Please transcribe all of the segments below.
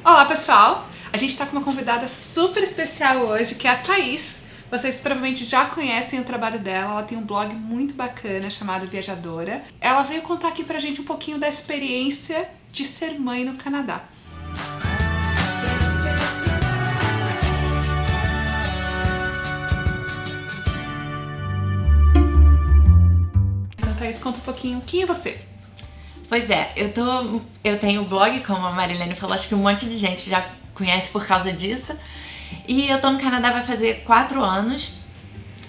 Olá pessoal, a gente está com uma convidada super especial hoje, que é a Thaís. Vocês provavelmente já conhecem o trabalho dela, ela tem um blog muito bacana chamado Viajadora. Ela veio contar aqui pra gente um pouquinho da experiência de ser mãe no Canadá. Então Thaís, conta um pouquinho, quem é você? Pois é, eu tenho blog, como a Marilene falou, acho que um monte de gente já conhece por causa disso. E eu tô no Canadá vai fazer 4 anos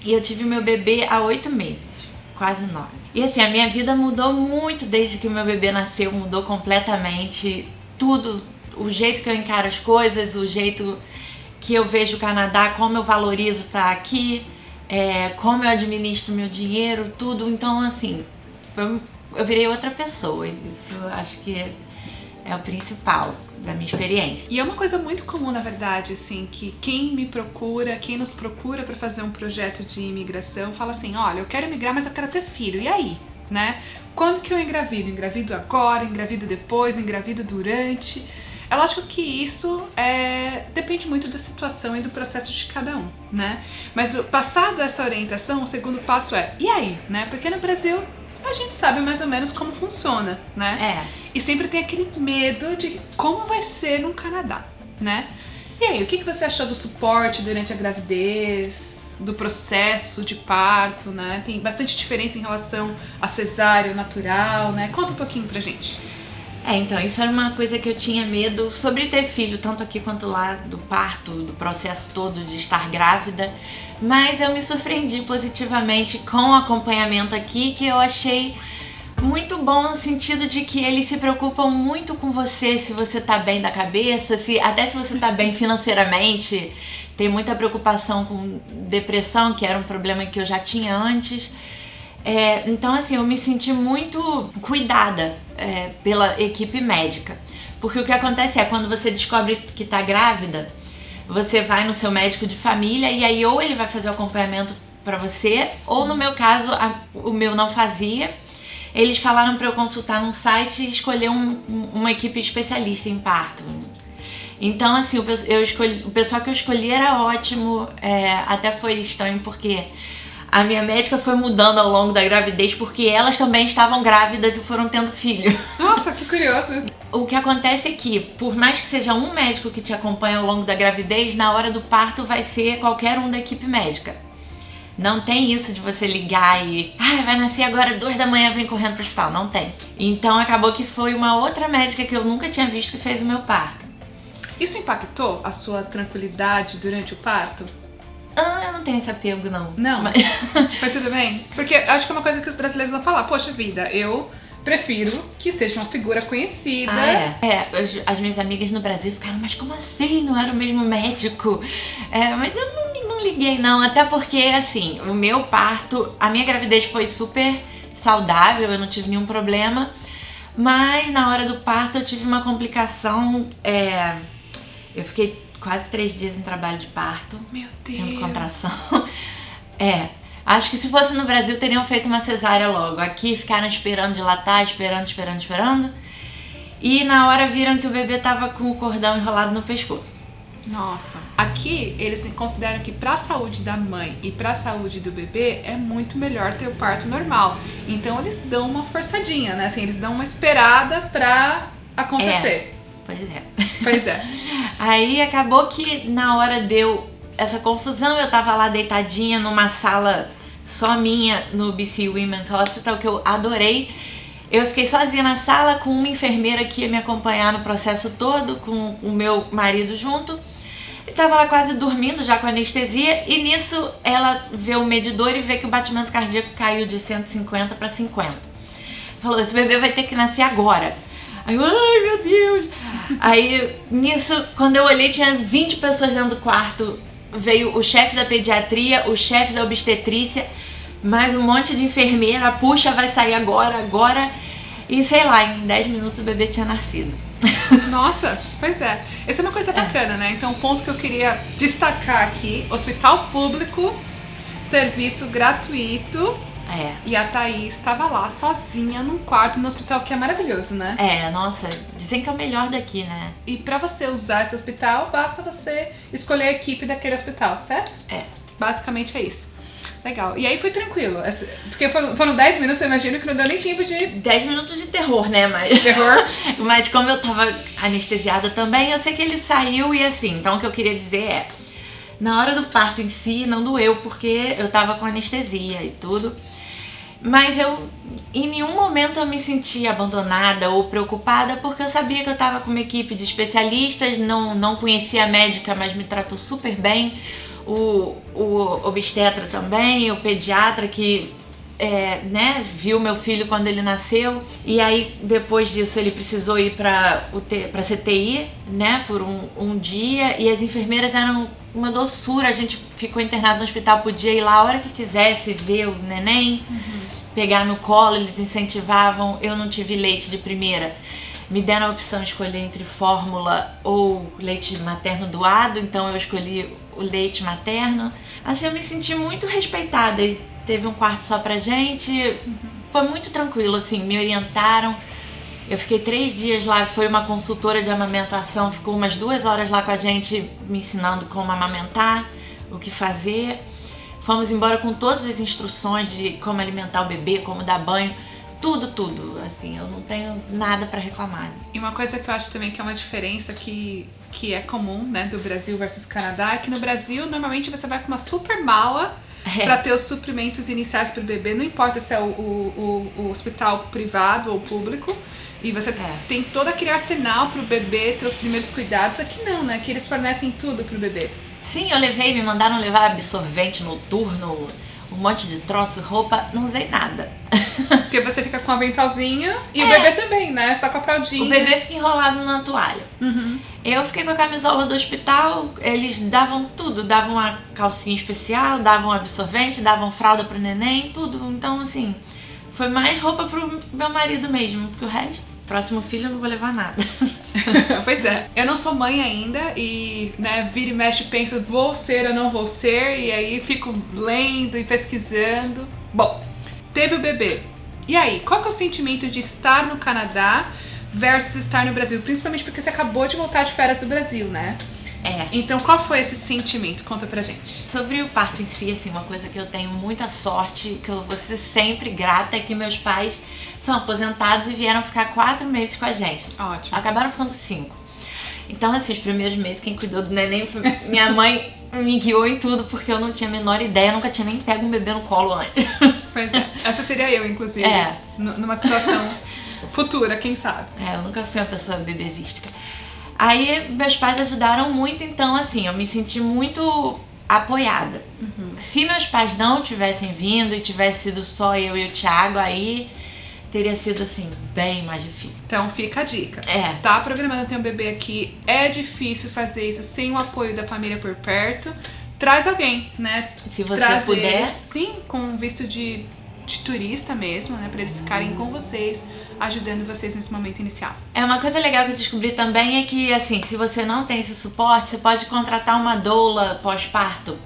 e eu tive meu bebê há 8 meses, quase 9. E assim, a minha vida mudou muito desde que o meu bebê nasceu, mudou completamente tudo, o jeito que eu encaro as coisas, o jeito que eu vejo o Canadá, como eu valorizo estar aqui, como eu administro meu dinheiro, tudo. Então assim, eu virei outra pessoa, isso eu acho que é o principal da minha experiência. E é uma coisa muito comum, na verdade, assim, que quem nos procura para fazer um projeto de imigração, fala assim, olha, eu quero emigrar, mas eu quero ter filho, e aí? Né? Quando que eu engravido? Engravido agora, engravido depois, engravido durante? É lógico que isso depende muito da situação e do processo de cada um, né? Mas passado essa orientação, o segundo passo é, e aí? Né? Porque no Brasil a gente sabe mais ou menos como funciona, né? E sempre tem aquele medo de como vai ser no Canadá, né? E aí, o que você achou do suporte durante a gravidez, do processo de parto, né? Tem bastante diferença em relação a cesárea, natural, né? Conta um pouquinho pra gente. Então, isso era uma coisa que eu tinha medo sobre ter filho, tanto aqui quanto lá, do parto, do processo todo de estar grávida. Mas eu me surpreendi positivamente com o acompanhamento aqui, que eu achei muito bom no sentido de que eles se preocupam muito com você, se você tá bem da cabeça, até se você tá bem financeiramente. Tem muita preocupação com depressão, que era um problema que eu já tinha antes. Então assim, eu me senti muito cuidada pela equipe médica. Porque o que acontece é, quando você descobre que tá grávida, você vai no seu médico de família e aí ou ele vai fazer o acompanhamento pra você, ou no meu caso, o meu não fazia. Eles falaram pra eu consultar num site e escolher uma equipe especialista em parto. Então assim, o pessoal que eu escolhi era ótimo, até foi estranho porque a minha médica foi mudando ao longo da gravidez porque elas também estavam grávidas e foram tendo filho. Nossa, que curioso! O que acontece é que, por mais que seja um médico que te acompanha ao longo da gravidez, na hora do parto vai ser qualquer um da equipe médica. Não tem isso de você ligar e vai nascer agora 2 da manhã, vem correndo pro hospital. Não tem. Então acabou que foi uma outra médica que eu nunca tinha visto que fez o meu parto. Isso impactou a sua tranquilidade durante o parto? Eu não tenho esse apego, não. Não? Mas... Foi tudo bem? Porque acho que é uma coisa que os brasileiros vão falar. Poxa vida, eu prefiro que seja uma figura conhecida. As minhas amigas no Brasil ficaram, mas como assim? Não era o mesmo médico? Mas eu não liguei, não. Até porque, assim, o meu parto, a minha gravidez foi super saudável, eu não tive nenhum problema. Mas na hora do parto eu tive uma complicação. Eu fiquei quase 3 dias em trabalho de parto. Meu Deus! Tendo contração. Acho que se fosse no Brasil teriam feito uma cesárea logo. Aqui ficaram esperando dilatar, esperando. E na hora viram que o bebê tava com o cordão enrolado no pescoço. Nossa. Aqui eles consideram que pra saúde da mãe e pra saúde do bebê é muito melhor ter o parto normal. Então eles dão uma forçadinha, né? Assim, eles dão uma esperada pra acontecer. Pois é. Aí acabou que na hora deu essa confusão, eu tava lá deitadinha numa sala só minha no BC Women's Hospital, que eu adorei. Eu fiquei sozinha na sala com uma enfermeira que ia me acompanhar no processo todo, com o meu marido junto. Ele tava lá quase dormindo, já com anestesia, e nisso ela vê o medidor e vê que o batimento cardíaco caiu de 150 para 50. Falou, esse bebê vai ter que nascer agora. Aí eu, ai meu Deus! Aí nisso, quando eu olhei, tinha 20 pessoas dentro do quarto. Veio o chefe da pediatria, o chefe da obstetrícia, mais um monte de enfermeira, puxa, vai sair agora. E sei lá, em 10 minutos o bebê tinha nascido. Nossa, pois é. Essa é uma coisa bacana, né? Então, um ponto que eu queria destacar aqui, hospital público, serviço gratuito, E a Thaís estava lá, sozinha, num quarto no hospital, que é maravilhoso, né? Nossa, dizem que é o melhor daqui, né? E pra você usar esse hospital, basta você escolher a equipe daquele hospital, certo? Basicamente é isso. Legal. E aí foi tranquilo. Porque foram 10 minutos, eu imagino que não deu nem tempo de... 10 minutos de terror, né? Mas como eu tava anestesiada também, eu sei que ele saiu e assim. Então o que eu queria dizer na hora do parto em si, não doeu, porque eu tava com anestesia e tudo. Mas em nenhum momento eu me senti abandonada ou preocupada, porque eu sabia que eu tava com uma equipe de especialistas, não conhecia a médica, mas me tratou super bem. O obstetra também, o pediatra que viu meu filho quando ele nasceu. E aí depois disso ele precisou ir pra CTI, né, por um dia. E as enfermeiras eram uma doçura, a gente ficou internado no hospital, podia ir lá a hora que quisesse ver o neném, pegar no colo, eles incentivavam. Eu não tive leite de primeira. Me deram a opção de escolher entre fórmula ou leite materno doado, então eu escolhi o leite materno. Assim, eu me senti muito respeitada e teve um quarto só pra gente. Foi muito tranquilo, assim, me orientaram. Eu fiquei 3 dias lá, foi uma consultora de amamentação, ficou umas 2 horas lá com a gente, me ensinando como amamentar, o que fazer. Fomos embora com todas as instruções de como alimentar o bebê, como dar banho. Tudo, assim, eu não tenho nada pra reclamar. E uma coisa que eu acho também que é uma diferença que é comum, né, do Brasil versus Canadá, é que no Brasil, normalmente você vai com uma super mala pra ter os suprimentos iniciais pro bebê, não importa se é o hospital privado ou público, e você tem todo aquele arsenal pro bebê ter os primeiros cuidados. Aqui não, né, aqui eles fornecem tudo pro bebê. Sim, me mandaram levar absorvente noturno, um monte de troço, roupa, não usei nada. Porque você fica com o aventalzinho e o bebê também, né? Só com a fraldinha. O bebê fica enrolado na toalha. Eu fiquei com a camisola do hospital, eles davam tudo, davam uma calcinha especial, davam absorvente, davam fralda pro neném, tudo. Então, assim, foi mais roupa pro meu marido mesmo, porque o resto... Próximo filho eu não vou levar nada. Pois é. Eu não sou mãe ainda e, né, vira e mexe penso, vou ser ou não vou ser, e aí fico lendo e pesquisando. Bom, teve o bebê. E aí, qual que é o sentimento de estar no Canadá versus estar no Brasil? Principalmente porque você acabou de voltar de férias do Brasil, né? Então, qual foi esse sentimento? Conta pra gente. Sobre o parto em si, assim, uma coisa que eu tenho muita sorte, que eu vou ser sempre grata, é que meus pais são aposentados e vieram ficar 4 meses com a gente. Ótimo. Acabaram ficando 5. Então, assim, os primeiros meses, quem cuidou do neném foi minha mãe. Me guiou em tudo, porque eu não tinha a menor ideia, eu nunca tinha nem pego um bebê no colo antes. Pois é, essa seria eu, inclusive. Numa situação futura, quem sabe. Eu nunca fui uma pessoa bebezística. Aí, meus pais ajudaram muito, então, assim, eu me senti muito apoiada. Se meus pais não tivessem vindo e tivesse sido só eu e o Thiago, aí teria sido, assim, bem mais difícil. Então fica a dica. Tá programando ter um bebê aqui, é difícil fazer isso sem o apoio da família por perto. Traz alguém, né? Se você puder. Sim, com visto de turista mesmo, né? Pra eles ficarem com vocês, ajudando vocês nesse momento inicial. Uma coisa legal que eu descobri também é que, assim, se você não tem esse suporte, você pode contratar uma doula pós-parto.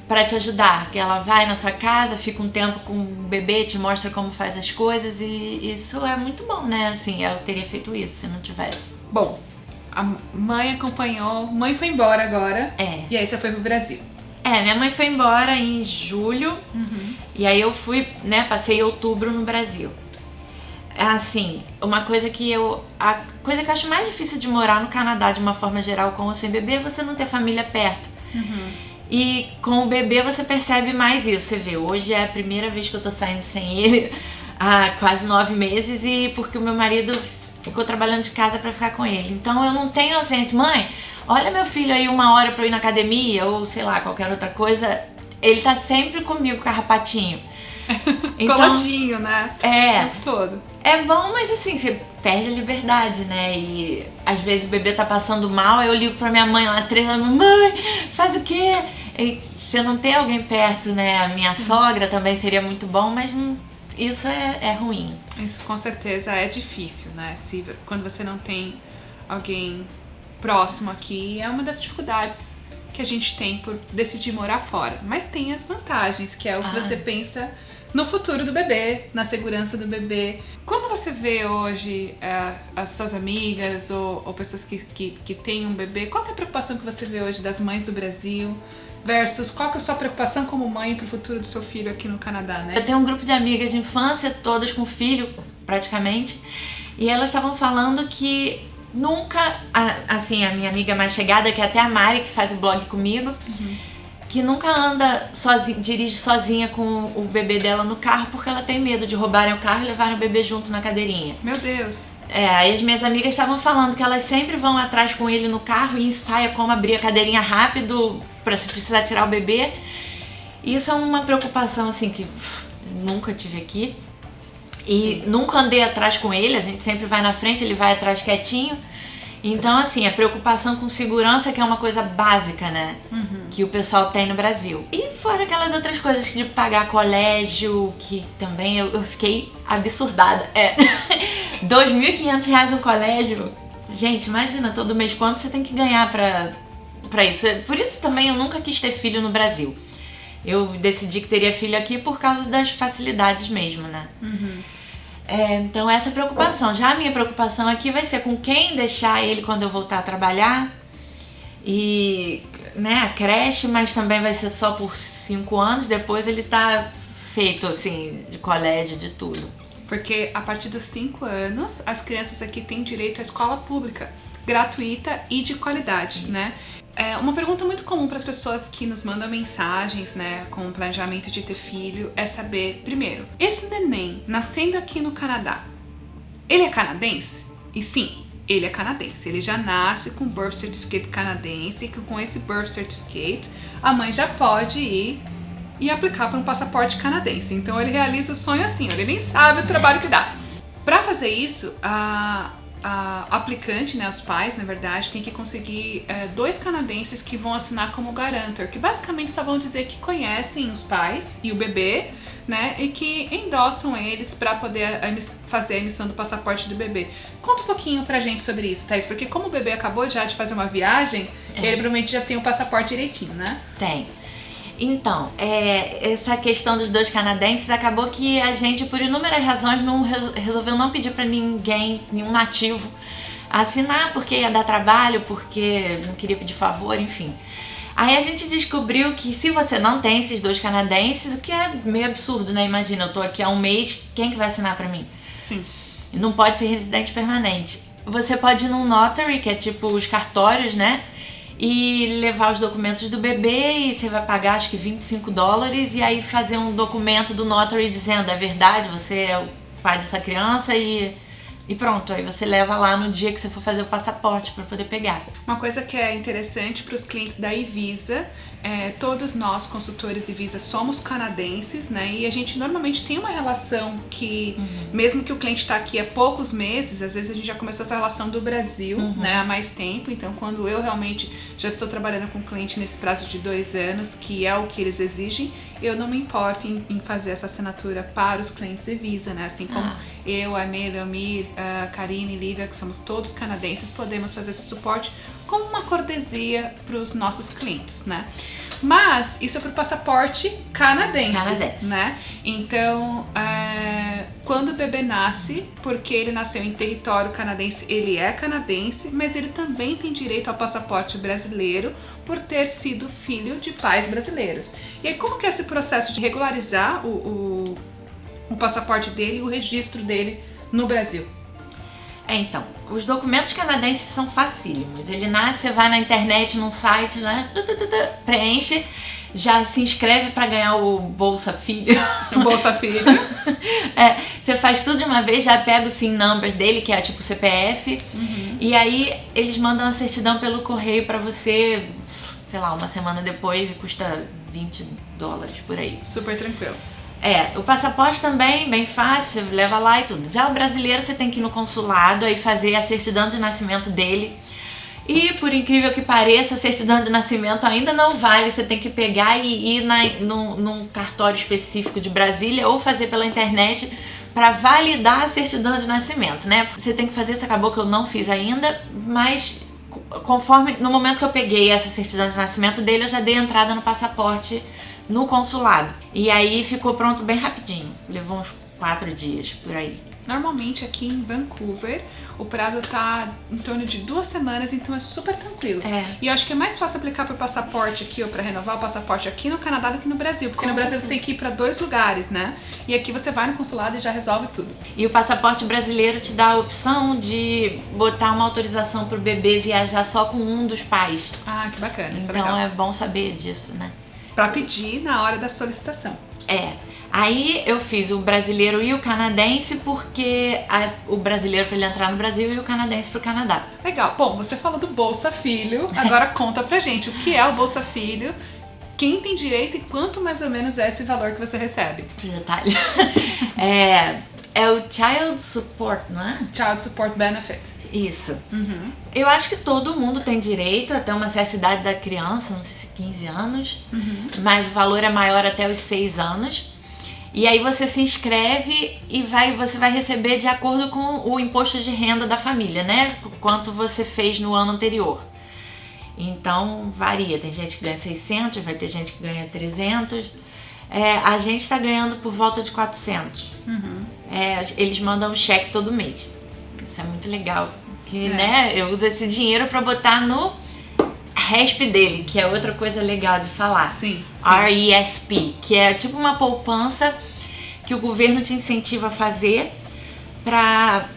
Pra te ajudar, que ela vai na sua casa, fica um tempo com o bebê, te mostra como faz as coisas, e isso é muito bom, né? Assim, eu teria feito isso se não tivesse. Bom, a mãe acompanhou, mãe foi embora agora, e aí você foi pro Brasil. Minha mãe foi embora em julho, e aí eu fui, né, passei outubro no Brasil. Assim, a coisa que eu acho mais difícil de morar no Canadá, de uma forma geral, com ou sem bebê, é você não ter família perto. E com o bebê você percebe mais isso. Você vê, hoje é a primeira vez que eu tô saindo sem ele há quase 9 meses, e porque o meu marido ficou trabalhando de casa pra ficar com ele. Então eu não tenho ausência. Mãe, olha meu filho aí 1 hora pra eu ir na academia, ou sei lá, qualquer outra coisa. Ele tá sempre comigo, carrapatinho. Então, coladinho, né? O tempo todo. É bom, mas assim, você perde a liberdade, né? E às vezes o bebê tá passando mal, eu ligo pra minha mãe lá, 3 anos, mãe, faz o quê? E se eu não ter alguém perto, né? A minha sogra também seria muito bom, mas isso é ruim. Isso com certeza é difícil, né? Quando você não tem alguém próximo aqui, é uma das dificuldades que a gente tem por decidir morar fora. Mas tem as vantagens, que é o que você pensa no futuro do bebê, na segurança do bebê. Quando você vê hoje as suas amigas ou pessoas que têm um bebê, qual que é a preocupação que você vê hoje das mães do Brasil versus qual que é a sua preocupação como mãe pro futuro do seu filho aqui no Canadá, né? Eu tenho um grupo de amigas de infância, todas com filho, praticamente, e elas estavam falando que nunca, assim, a minha amiga mais chegada, que é até a Mari, que faz o blog comigo, que nunca anda sozinha, dirige sozinha com o bebê dela no carro, porque ela tem medo de roubarem o carro e levarem o bebê junto na cadeirinha. Meu Deus! Aí as minhas amigas estavam falando que elas sempre vão atrás com ele no carro e ensaiam como abrir a cadeirinha rápido pra se precisar tirar o bebê. Isso é uma preocupação, assim, que nunca tive aqui. E nunca andei atrás com ele, a gente sempre vai na frente, ele vai atrás quietinho. Então, assim, a preocupação com segurança, que é uma coisa básica, né? Que o pessoal tem no Brasil. E fora aquelas outras coisas de pagar colégio, que também eu fiquei absurdada. R$2.500 no colégio. Gente, imagina todo mês quanto você tem que ganhar pra isso. Por isso também eu nunca quis ter filho no Brasil. Eu decidi que teria filho aqui por causa das facilidades mesmo, né? Então essa é a preocupação. Já a minha preocupação aqui vai ser com quem deixar ele quando eu voltar a trabalhar. E, né, a creche, mas também vai ser só por 5 anos. Depois ele tá feito, assim, de colégio, de tudo. Porque a partir dos 5 anos, as crianças aqui têm direito à escola pública, gratuita e de qualidade, né? Uma pergunta muito comum para as pessoas que nos mandam mensagens, né, com o planejamento de ter filho, é saber, primeiro, esse neném nascendo aqui no Canadá, ele é canadense? E sim, ele é canadense. Ele já nasce com birth certificate canadense e com esse birth certificate a mãe já pode ir e aplicar para um passaporte canadense. Então ele realiza o sonho assim, ele nem sabe o trabalho que dá. Para fazer isso, a aplicante, né, os pais, na verdade, tem que conseguir 2 canadenses que vão assinar como garantor, que basicamente só vão dizer que conhecem os pais e o bebê, né, e que endossam eles para poder fazer a emissão do passaporte do bebê. Conta um pouquinho pra gente sobre isso, Thaís, porque como o bebê acabou já de fazer uma viagem, ele provavelmente já tem o passaporte direitinho, né? Tem. Então, essa questão dos 2 canadenses acabou que a gente, por inúmeras razões, resolveu não pedir pra ninguém, nenhum nativo, assinar, porque ia dar trabalho, porque não queria pedir favor, enfim. Aí a gente descobriu que se você não tem esses 2 canadenses, o que é meio absurdo, né? Imagina, eu tô aqui há um mês, quem que vai assinar pra mim? Sim. E não pode ser residente permanente. Você pode ir num notary, que é tipo os cartórios, né? E levar os documentos do bebê e você vai pagar acho que $25 e aí fazer um documento do notary dizendo é verdade, você é o pai dessa criança e pronto, aí você leva lá no dia que você for fazer o passaporte para poder pegar. Uma coisa que é interessante para os clientes da eVisa, todos nós consultores eVisa somos canadenses, né? E a gente normalmente tem uma relação que, mesmo que o cliente está aqui há poucos meses, às vezes a gente já começou essa relação do Brasil, né, há mais tempo. Então, quando eu realmente já estou trabalhando com o cliente nesse prazo de 2 anos, que é o que eles exigem, eu não me importo em fazer essa assinatura para os clientes eVisa, né? Assim como eu, a Amélia, a Karine e Lívia, que somos todos canadenses, podemos fazer esse suporte como uma cortesia para os nossos clientes, né? Mas isso é para o passaporte canadense, né? Então, quando o bebê nasce, porque ele nasceu em território canadense, ele é canadense, mas ele também tem direito ao passaporte brasileiro por ter sido filho de pais brasileiros. E aí, como que é esse processo de regularizar o passaporte dele e o registro dele no Brasil? Então, os documentos canadenses são facílimos. Ele nasce, você vai na internet, num site, né? Preenche, já se inscreve para ganhar o Bolsa Filho. O Bolsa Filho. Você faz tudo de uma vez, já pega o SIN number dele, que é tipo CPF, e aí eles mandam a certidão pelo correio para você, sei lá, uma semana depois, e custa $20 por aí. Super tranquilo. O passaporte também, bem fácil, você leva lá e tudo. Já o brasileiro, você tem que ir no consulado e fazer a certidão de nascimento dele. E, por incrível que pareça, a certidão de nascimento ainda não vale. Você tem que pegar e ir num cartório específico de Brasília ou fazer pela internet para validar a certidão de nascimento, né? Você tem que fazer, isso acabou que eu não fiz ainda, mas conforme, no momento que eu peguei essa certidão de nascimento dele, eu já dei entrada no passaporte no consulado. E aí ficou pronto bem rapidinho, levou uns 4 dias por aí. Normalmente aqui em Vancouver o prazo tá em torno de 2 semanas, então é super tranquilo. E eu acho que é mais fácil aplicar para o passaporte aqui ou para renovar o passaporte aqui no Canadá do que no Brasil, porque no Brasil você tem que ir para 2 lugares, né? E aqui você vai no consulado e já resolve tudo. E o passaporte brasileiro te dá a opção de botar uma autorização pro bebê viajar só com um dos pais. Ah, que bacana, isso é então legal. é bom saber disso, né? Para pedir na hora da solicitação. Aí eu fiz o brasileiro e o canadense, porque o brasileiro para ele entrar no Brasil e o canadense pro Canadá. Legal. Bom, você falou do Bolsa Filho, agora conta pra gente o que é o Bolsa Filho, quem tem direito e quanto mais ou menos é esse valor que você recebe. De detalhe. É o Child Support, não é? Child Support Benefit. Isso. Eu acho que todo mundo tem direito até uma certa idade da criança, não sei se 15 anos, mas o valor é maior até os 6 anos. E aí você se inscreve e você vai receber de acordo com o imposto de renda da família, né? Quanto você fez no ano anterior. Então varia, tem gente que ganha 600, vai ter gente que ganha 300. A gente tá ganhando por volta de 400. Eles mandam um cheque todo mês. Isso é muito legal. Né, eu uso esse dinheiro para botar no RESP dele, que é outra coisa legal de falar. Sim. RESP, que é tipo uma poupança que o governo te incentiva a fazer para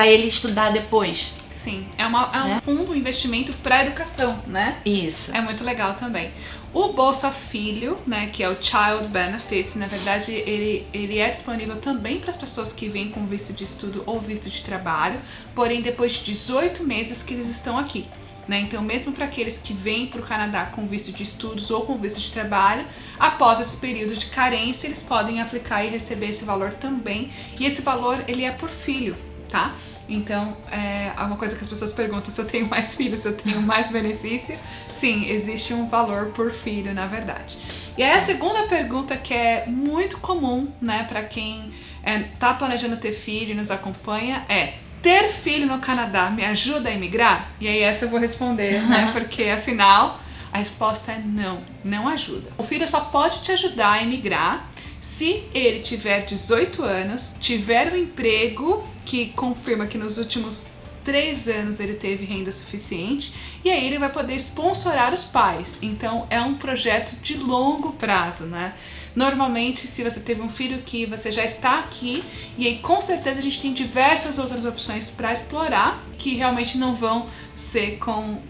ele estudar depois. Sim, é um fundo, um investimento para educação, né? Isso. É muito legal também. O Bolsa Filho, né, que é o Child Benefit, na verdade ele é disponível também para as pessoas que vêm com visto de estudo ou visto de trabalho, porém depois de 18 meses que eles estão aqui. Né? Então, mesmo para aqueles que vêm para o Canadá com visto de estudos ou com visto de trabalho, após esse período de carência, eles podem aplicar e receber esse valor também. E esse valor, ele é por filho, tá? Então, é uma coisa que as pessoas perguntam, se eu tenho mais filhos, se eu tenho mais benefício. Sim, existe um valor por filho, na verdade. E aí a segunda pergunta que é muito comum, né, para quem tá planejando ter filho e nos acompanha é: ter filho no Canadá me ajuda a imigrar? E aí essa eu vou responder, né? Porque afinal a resposta é não, não ajuda. O filho só pode te ajudar a imigrar se ele tiver 18 anos, tiver um emprego que confirma que nos últimos 3 anos ele teve renda suficiente, e aí ele vai poder sponsorar os pais. Então é um projeto de longo prazo, né? Normalmente, se você teve um filho que você já está aqui, e aí com certeza a gente tem diversas outras opções para explorar que realmente não vão ser com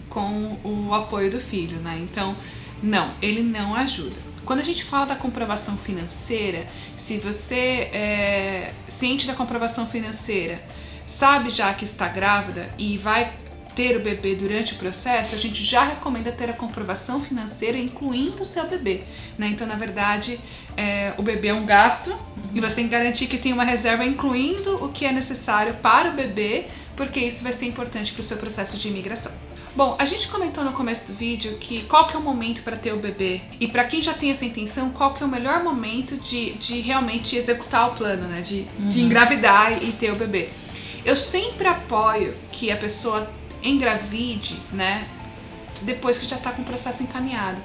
o apoio do filho, né? Então, não, ele não ajuda. Quando a gente fala da comprovação financeira, se você é ciente da comprovação financeira, sabe já que está grávida e vai ter o bebê durante o processo, a gente já recomenda ter a comprovação financeira incluindo o seu bebê, né? Então, na verdade, o bebê é um gasto e você tem que garantir que tem uma reserva incluindo o que é necessário para o bebê, porque isso vai ser importante para o seu processo de imigração. Bom, a gente comentou no começo do vídeo que qual que é o momento para ter o bebê, e para quem já tem essa intenção, qual que é o melhor momento de realmente executar o plano, né? De engravidar e ter o bebê. Eu sempre apoio que a pessoa engravide, né, depois que já está com o processo encaminhado.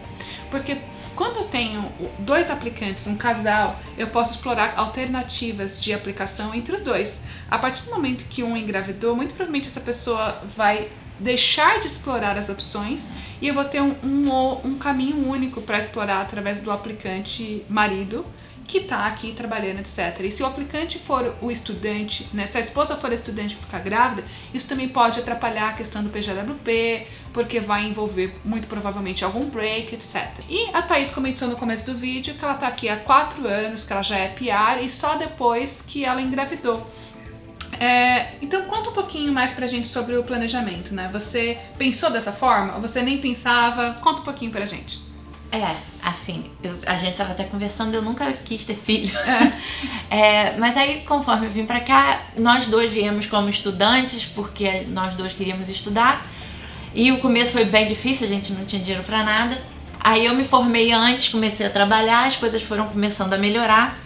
Porque quando eu tenho 2 aplicantes, um casal, eu posso explorar alternativas de aplicação entre os 2. A partir do momento que um engravidou, muito provavelmente essa pessoa vai deixar de explorar as opções e eu vou ter um caminho único para explorar através do aplicante marido que está aqui trabalhando, etc. E se o aplicante for o estudante, né, se a esposa for a estudante que ficar grávida, isso também pode atrapalhar a questão do PJWP, porque vai envolver muito provavelmente algum break, etc. E a Thaís comentou no começo do vídeo que ela está aqui há 4 anos, que ela já é PR e só depois que ela engravidou. Então conta um pouquinho mais pra gente sobre o planejamento, né? Você pensou dessa forma? Ou você nem pensava? Conta um pouquinho pra gente. Assim, a gente tava até conversando, eu nunca quis ter filho. Mas aí, conforme eu vim pra cá, nós 2 viemos como estudantes, porque nós 2 queríamos estudar. E o começo foi bem difícil, a gente não tinha dinheiro pra nada. Aí eu me formei antes, comecei a trabalhar, as coisas foram começando a melhorar.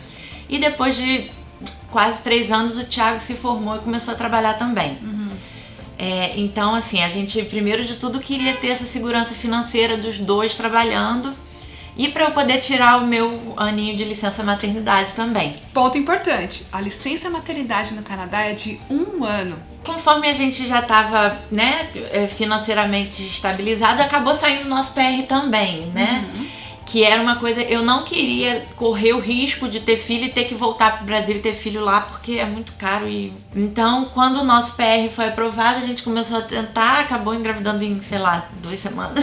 E depois de quase 3 anos, o Thiago se formou e começou a trabalhar também. Então, assim, a gente, primeiro de tudo, queria ter essa segurança financeira dos 2 trabalhando e para eu poder tirar o meu aninho de licença maternidade também. Ponto importante, a licença maternidade no Canadá é de 1 ano. Conforme a gente já estava, né, financeiramente estabilizado, acabou saindo o nosso PR também, né? Que era uma coisa, eu não queria correr o risco de ter filho e ter que voltar pro Brasil e ter filho lá, porque é muito caro. Então, quando o nosso PR foi aprovado, a gente começou a tentar, acabou engravidando em, sei lá, 2 semanas.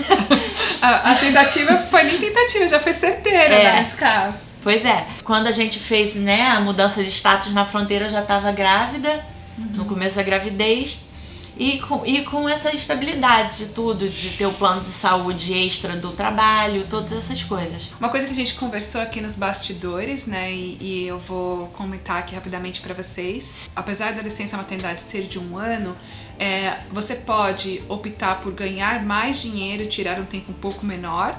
A tentativa foi nem tentativa, já foi certeira, né, nesse caso. Pois é, quando a gente fez, né, a mudança de status na fronteira, eu já estava grávida, no começo da gravidez. E com essa estabilidade de tudo, de ter o plano de saúde extra do trabalho, todas essas coisas. Uma coisa que a gente conversou aqui nos bastidores, né, e eu vou comentar aqui rapidamente pra vocês. Apesar da licença maternidade ser de 1 ano, você pode optar por ganhar mais dinheiro, tirar um tempo um pouco menor,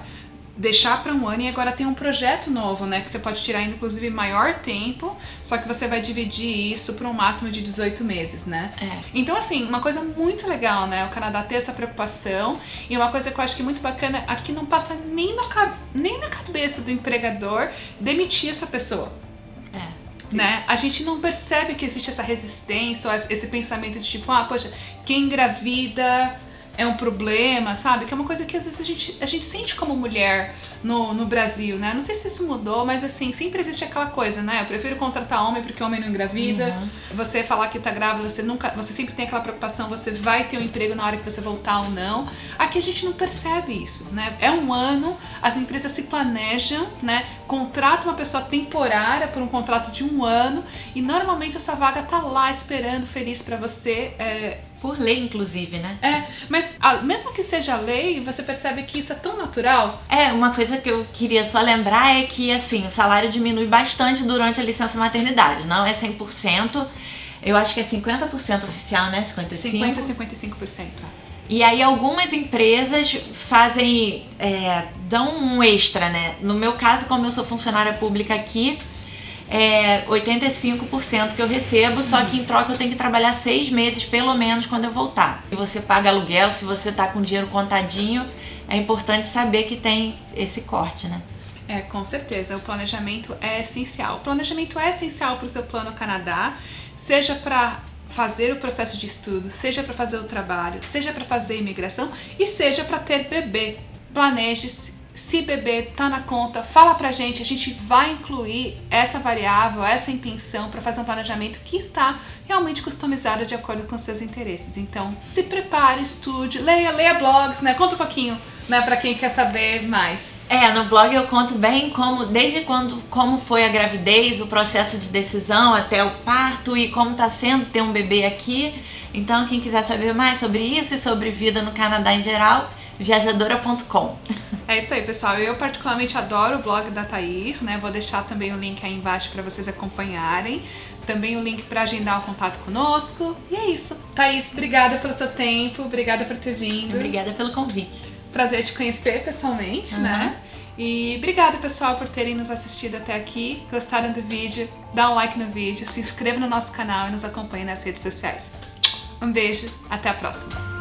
deixar para 1 ano e agora tem um projeto novo, né, que você pode tirar inclusive maior tempo, só que você vai dividir isso para um máximo de 18 meses, né? Então assim, uma coisa muito legal, né, o Canadá ter essa preocupação, e uma coisa que eu acho que é muito bacana, aqui não passa nem na cabeça do empregador demitir essa pessoa. Né? A gente não percebe que existe essa resistência ou esse pensamento de tipo, poxa, quem engravida é um problema, sabe? Que é uma coisa que às vezes a gente sente como mulher no Brasil, né? Não sei se isso mudou, mas assim, sempre existe aquela coisa, né? Eu prefiro contratar homem porque homem não engravida. Você falar que tá grávida, você sempre tem aquela preocupação, você vai ter um emprego na hora que você voltar ou não. Aqui a gente não percebe isso, né? É 1 ano, as empresas se planejam, né? Contratam uma pessoa temporária por um contrato de 1 ano e normalmente a sua vaga tá lá esperando, feliz pra você. Por lei, inclusive, né? Mas mesmo que seja lei, você percebe que isso é tão natural. Uma coisa que eu queria só lembrar é que, assim, o salário diminui bastante durante a licença maternidade. Não é 100%, eu acho que é 50% oficial, né? 55%. 55%. E aí algumas empresas fazem, dão um extra, né? No meu caso, como eu sou funcionária pública aqui, 85% que eu recebo, só que em troca eu tenho que trabalhar 6 meses pelo menos quando eu voltar. Se você paga aluguel, se você tá com dinheiro contadinho, é importante saber que tem esse corte, né? Com certeza, o planejamento é essencial. O planejamento é essencial para o seu plano Canadá, seja para fazer o processo de estudo, seja para fazer o trabalho, seja para fazer a imigração e seja para ter bebê. Planeje-se. Se bebê tá na conta, fala pra gente, a gente vai incluir essa variável, essa intenção para fazer um planejamento que está realmente customizado de acordo com os seus interesses. Então, se prepare, estude, leia blogs, né? Conta um pouquinho, né, para quem quer saber mais. No blog eu conto bem como foi a gravidez, o processo de decisão até o parto e como tá sendo ter um bebê aqui. Então, quem quiser saber mais sobre isso e sobre vida no Canadá em geral, viajadora.com. É isso aí, pessoal. Eu particularmente adoro o blog da Thaís, né? Vou deixar também o link aí embaixo para vocês acompanharem. Também o link para agendar o contato conosco. E é isso. Thaís, obrigada pelo seu tempo, obrigada por ter vindo. Obrigada pelo convite. Prazer te conhecer pessoalmente, né? E obrigada, pessoal, por terem nos assistido até aqui. Gostaram do vídeo? Dá um like no vídeo, se inscreva no nosso canal e nos acompanhe nas redes sociais. Um beijo, até a próxima.